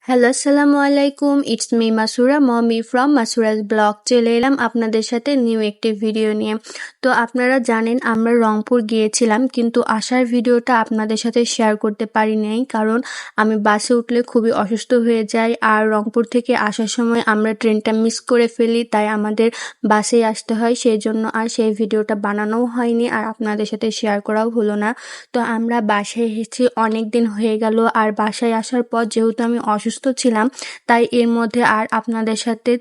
Hello, আসসালামু আলাইকুম। It's me Masura, mommy from Masura's blog. চলে এলাম আপনাদের সাথে নিউ একটি ভিডিও নিয়ে। তো আপনারা জানেন আমরা রংপুর গিয়েছিলাম, কিন্তু আসার ভিডিওটা আপনাদের সাথে শেয়ার করতে পারি নাই, কারণ আমি বাসে উঠলে খুবই অসুস্থ হয়ে যাই। আর রংপুর থেকে আসার সময় আমরা ট্রেনটা মিস করে ফেলি, তাই আমাদের বাসেই আসতে হয়। সেই জন্য আর সেই ভিডিওটা বানানোও হয়নি আর আপনাদের সাথে শেয়ার করাও হলো না। তো আমরা বাসায় এসেছি, অনেক দিন হয়ে গেল। আর বাসায় আসার পর যেহেতু আমি অসুস্থ ছিলাম, তাই এর মধ্যে আর আপনাদের সাথে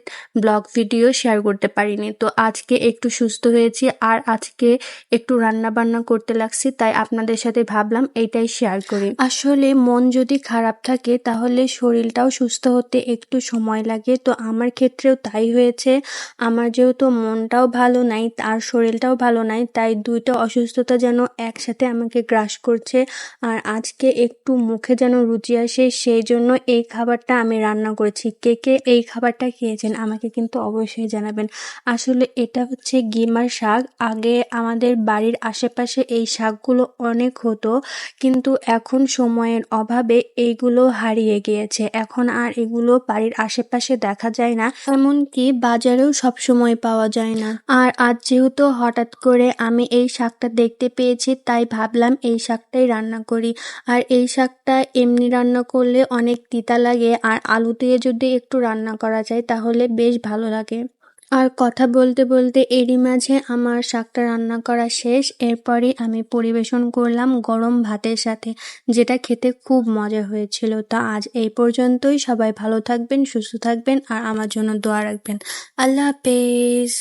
ব্লগ ভিডিও শেয়ার করতে পারিনি। তো আজকে একটু সুস্থ হয়েছি আর আজকে একটু রান্না বান্না করতে লাগছি, তাই আপনাদের সাথে ভাবলাম এইটাই শেয়ার করি। আসলে মন যদি খারাপ থাকে তাহলে শরীরটাও সুস্থ হতে একটু সময় লাগে। তো আমার ক্ষেত্রেও তাই হয়েছে। আমার যেহেতু মনটাও ভালো নাই আর শরীরটাও ভালো নাই, তাই দুইটা অসুস্থতা যেন একসাথে আমাকে গ্রাস করছে। আর আজকে একটু মুখে যেন রুচি আসে, সেই জন্য এই খাবারটা আমি রান্না করেছি। কে কে এই খাবারটা খেয়েছেন আমাকে কিন্তু অবশ্যই জানাবেন। আসলে এটা হচ্ছে গিমার শাক। আগে আমাদের বাড়ির আশেপাশে এই শাকগুলো অনেক হতো, কিন্তু এখন সময়ের অভাবে এইগুলো হারিয়ে গিয়েছে। এখন আর এগুলো বাড়ির আশেপাশে দেখা যায় না, এমনকি বাজারেও সবসময় পাওয়া যায় না। আর আজ যেহেতু হঠাৎ করে আমি এই শাকটা দেখতে পেয়েছি, তাই ভাবলাম এই শাকটাই রান্না করি। আর এই শাকটা এমনি রান্না করলে অনেক তিতা লাগে, আর আলু দিয়ে যদি একটু রান্না করা যায় তাহলে বেশ ভালো লাগে। আর কথা বলতে বলতে এরই মাঝে আমার শাকটা রান্না করা শেষ। এরপরে আমি পরিবেশন করলাম গরম ভাতের সাথে, যেটা খেতে খুব মজা হয়েছিল। তা আজ এই পর্যন্তই। সবাই ভালো থাকবেন, সুস্থ থাকবেন আর আমার জন্য দোয়া রাখবেন। আল্লাহ হাফেজ।